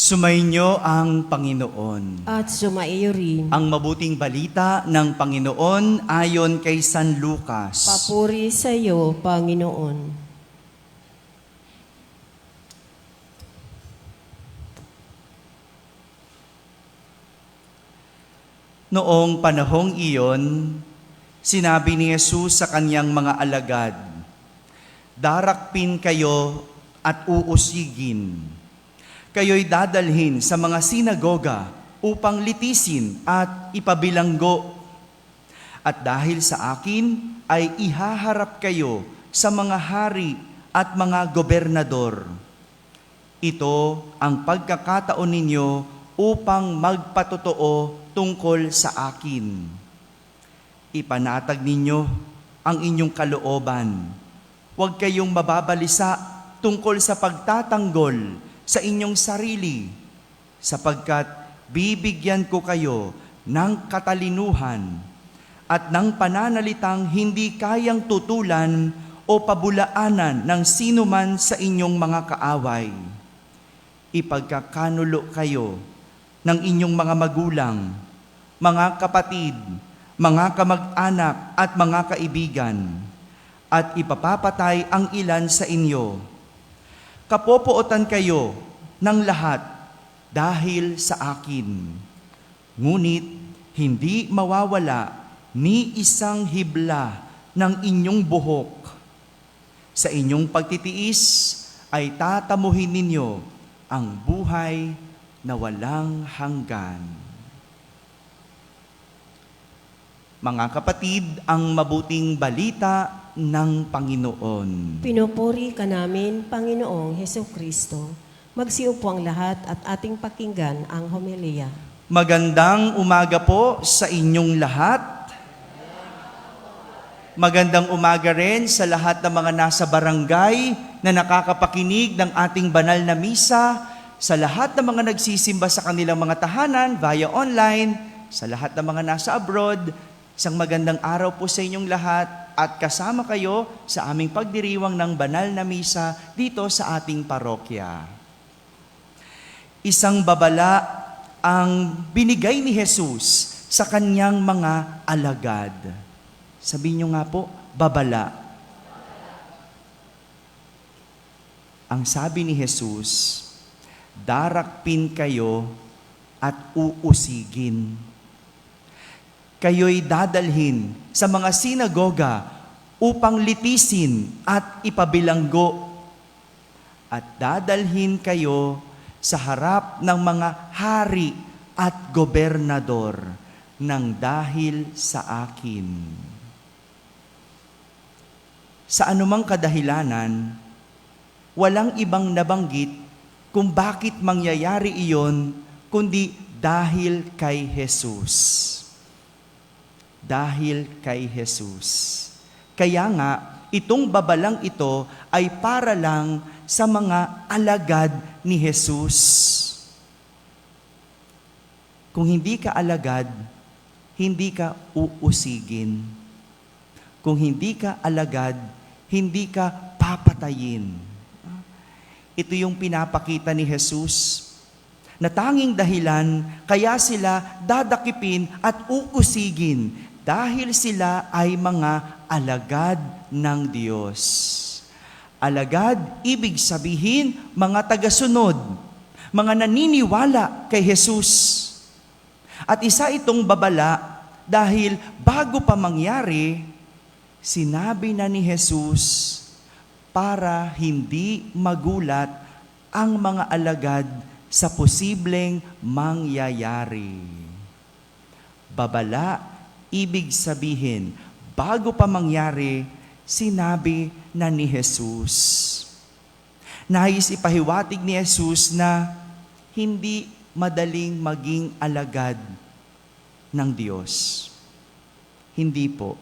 Sumainyo ang Panginoon. At sumaiyo rin. Ang mabuting balita ng Panginoon ayon kay San Lucas. Papuri sa iyo, Panginoon. Noong panahong iyon, sinabi ni Jesus sa kanyang mga alagad, "Darakpin kayo at uusigin. Kayo'y dadalhin sa mga sinagoga upang litisin at ipabilanggo. At dahil sa akin ay ihaharap kayo sa mga hari at mga gobernador. Ito ang pagkakataon ninyo upang magpatotoo tungkol sa akin. Ipanatag ninyo ang inyong kalooban. Huwag kayong mababalisa tungkol sa pagtatanggol sa inyong sarili, sapagkat bibigyan ko kayo ng katalinuhan at ng pananalitang hindi kayang tutulan o pabulaanan ng sinuman sa inyong mga kaaway. Ipagkakanulo kayo ng inyong mga magulang, mga kapatid, mga kamag-anak at mga kaibigan, at ipapapatay ang ilan sa inyo. Kapopootan kayo ng lahat dahil sa akin. Ngunit hindi mawawala ni isang hibla ng inyong buhok. Sa inyong pagtitiis ay tatamuhin ninyo ang buhay na walang hanggan." Mga kapatid, ang mabuting balita ng Panginoon. Pinupuri ka namin, Panginoong Hesukristo. Magsiupo ang lahat at ating pakinggan ang homilya. Magandang umaga po sa inyong lahat. Magandang umaga rin sa lahat ng mga nasa barangay na nakakapakinig ng ating banal na misa, sa lahat ng mga nagsisimba sa kanilang mga tahanan via online, sa lahat ng mga nasa abroad. Isang magandang araw po sa inyong lahat at kasama kayo sa aming pagdiriwang ng banal na misa dito sa ating parokya. Isang babala ang binigay ni Jesus sa kanyang mga alagad. Sabihin niyo nga po, babala. Ang sabi ni Jesus, darakpin kayo at uusigin. Kayo'y dadalhin sa mga sinagoga upang litisin at ipabilanggo. At dadalhin kayo sa harap ng mga hari at gobernador nang dahil sa akin. Sa anumang kadahilanan, walang ibang nabanggit kung bakit mangyayari iyon, kundi dahil kay Jesus. Dahil kay Jesus. Kaya nga, itong babalang ito ay para lang sa mga alagad ni Jesus. Kung hindi ka alagad, hindi ka uusigin. Kung hindi ka alagad, hindi ka papatayin. Ito yung pinapakita ni Jesus na tanging dahilan kaya sila dadakipin at uusigin dahil sila ay mga alagad ng Diyos. Alagad, ibig sabihin, mga tagasunod, mga naniniwala kay Jesus. At isa itong babala dahil bago pa mangyari, sinabi na ni Jesus para hindi magulat ang mga alagad sa posibleng mangyayari. Babala, ibig sabihin, bago pa mangyari, sinabi na ni Jesus. Nais ipahiwatig ni Jesus na hindi madaling maging alagad ng Diyos. Hindi po.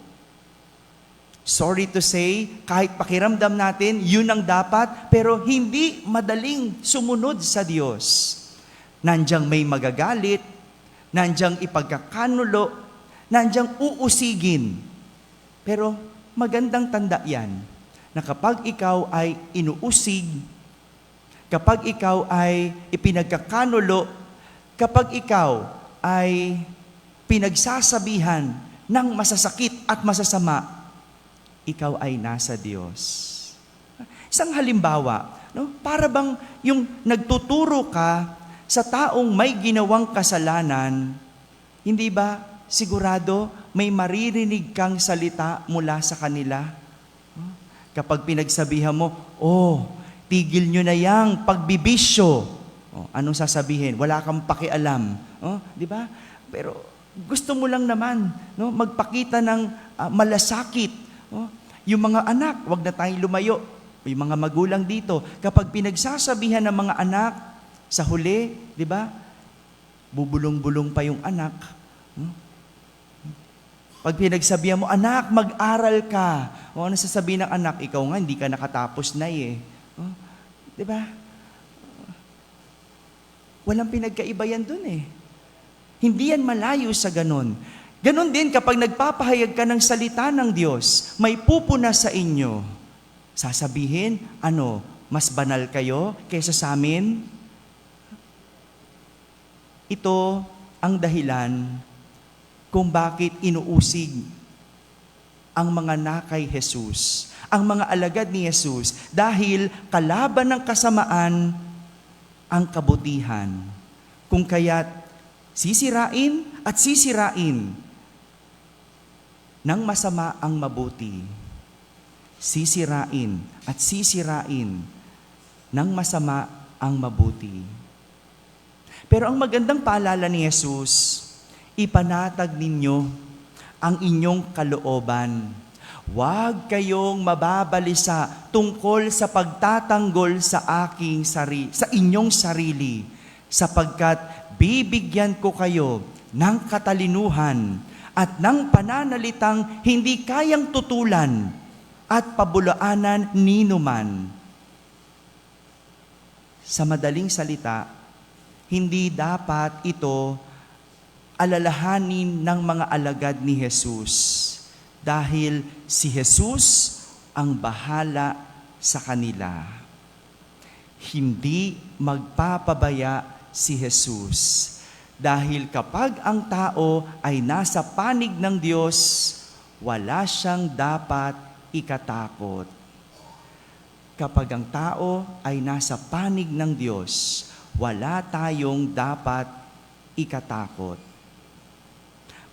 Sorry to say, kahit pakiramdam natin, yun ang dapat, pero hindi madaling sumunod sa Diyos. Nandiyan may magagalit, nandiyan ipagkakanulo, nandiyan uusigin. Pero magandang tanda yan, na kapag ikaw ay inuusig, kapag ikaw ay ipinagkakanulo, kapag ikaw ay pinagsasabihan ng masasakit at masasama, ikaw ay nasa Diyos. Isang halimbawa, no? Para bang yung nagtuturo ka sa taong may ginawang kasalanan, hindi ba sigurado may maririnig kang salita mula sa kanila? Kapag pinagsabihan mo, tigil nyo na yang pagbibisyo. Anong sasabihin? Wala kang pakialam. Di ba? Pero gusto mo lang naman, no, magpakita ng malasakit. Yung mga anak, wag na tayong lumayo. Yung mga magulang dito, kapag pinagsasabihan ng mga anak, sa huli, di ba? Bubulong-bulong pa yung anak. Pag pinagsabihan mo, anak, mag-aral ka. Ano sasabihin ng anak? Ikaw nga, hindi ka nakatapos na eh. Di ba? Walang pinagkaiba yan dun eh. Hindi yan malayo sa ganon. Ganon din kapag nagpapahayag ka ng salita ng Diyos, may pupuna sa inyo. Sasabihin, mas banal kayo kaysa sa amin? Ito ang dahilan kung bakit inuusig ang mga nakay Jesus, ang mga alagad ni Jesus, dahil kalaban ng kasamaan ang kabutihan. Kung kaya't sisirain at sisirain ng masama ang mabuti. Sisirain at sisirain ng masama ang mabuti. Pero ang magandang paalala ni Jesus, ipanatag ninyo ang inyong kalooban. Huwag kayong mababalisa tungkol sa pagtatanggol sa inyong sarili, sapagkat bibigyan ko kayo ng katalinuhan at ng pananalitang hindi kayang tutulan at pabulaanan ninuman. Sa madaling salita, hindi dapat ito alalahanin ng mga alagad ni Jesus, dahil si Jesus ang bahala sa kanila. Hindi magpapabaya si Jesus, dahil kapag ang tao ay nasa panig ng Diyos, wala siyang dapat ikatakot. Kapag ang tao ay nasa panig ng Diyos, wala tayong dapat ikatakot.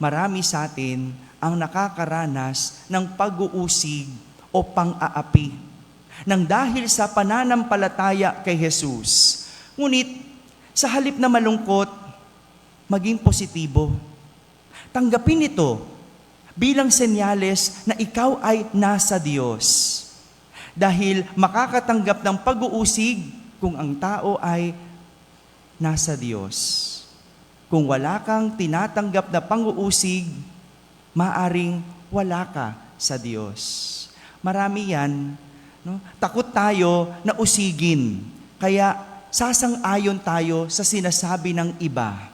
Marami sa atin ang nakakaranas ng pag-uusig o pang-aapi nang dahil sa pananampalataya kay Jesus. Ngunit, sa halip na malungkot, maging positibo. Tanggapin ito bilang senyales na ikaw ay nasa Diyos. Dahil makakatanggap ng pag-uusig kung ang tao ay nasa Diyos. Kung wala kang tinatanggap na pang-uusig, maaring wala ka sa Diyos. Marami yan. No? Takot tayo na usigin. Kaya sasang-ayon tayo sa sinasabi ng iba.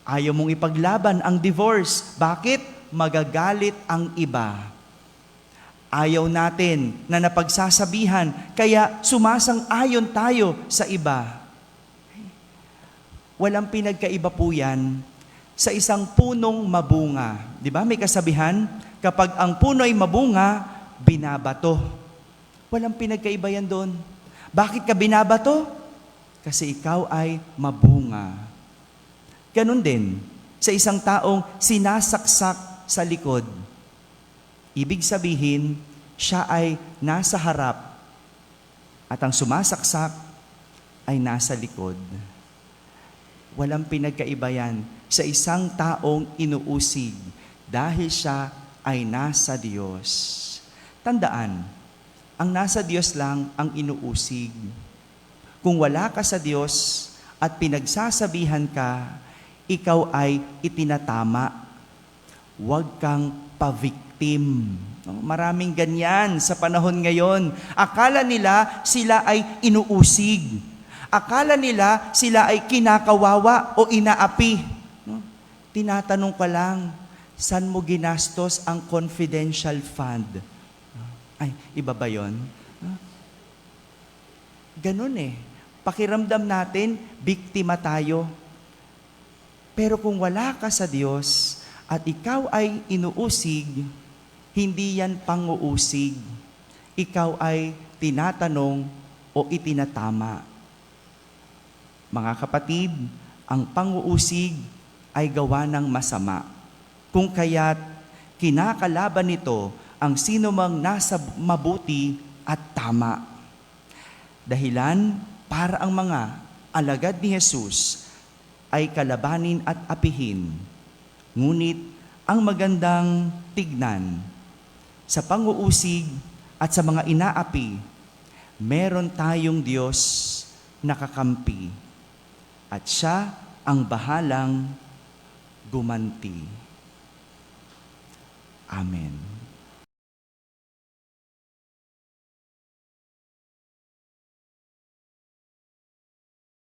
Ayaw mong ipaglaban ang divorce. Bakit? Magagalit ang iba. Ayaw natin na napagsasabihan, kaya sumasang-ayon tayo sa iba. Walang pinagkaiba po yan sa isang punong mabunga. Di ba? May kasabihan, kapag ang puno ay mabunga, binabato. Walang pinagkaiba yan doon. Bakit ka binabato? Kasi ikaw ay mabunga. Ganon din sa isang taong sinasaksak sa likod. Ibig sabihin, siya ay nasa harap at ang sumasaksak ay nasa likod. Walang pinagkaiba yan sa isang taong inuusig dahil siya ay nasa Diyos. Tandaan, ang nasa Diyos lang ang inuusig. Kung wala ka sa Diyos at pinagsasabihan ka, ikaw ay itinatama. Huwag kang pa-victim. Maraming ganyan sa panahon ngayon. Akala nila sila ay inuusig. Akala nila sila ay kinakawawa o inaapi. Tinatanong ka lang, saan mo ginastos ang confidential fund? Ay, iba ba yun? Ganun eh. pakiramdam natin, biktima tayo. Pero kung wala ka sa Diyos at ikaw ay inuusig, hindi yan panguusig. Ikaw ay tinatanong o itinatama. Mga kapatid, ang panguusig ay gawa ng masama. Kung kaya't kinakalaban nito ang sinumang nasa mabuti at tama. Dahilan para ang mga alagad ni Jesus ay kalabanin at apihin. Ngunit ang magandang tignan, sa panguusig at sa mga inaapi, meron tayong Diyos na kakampi. At siya ang bahalang gumanti. Amen.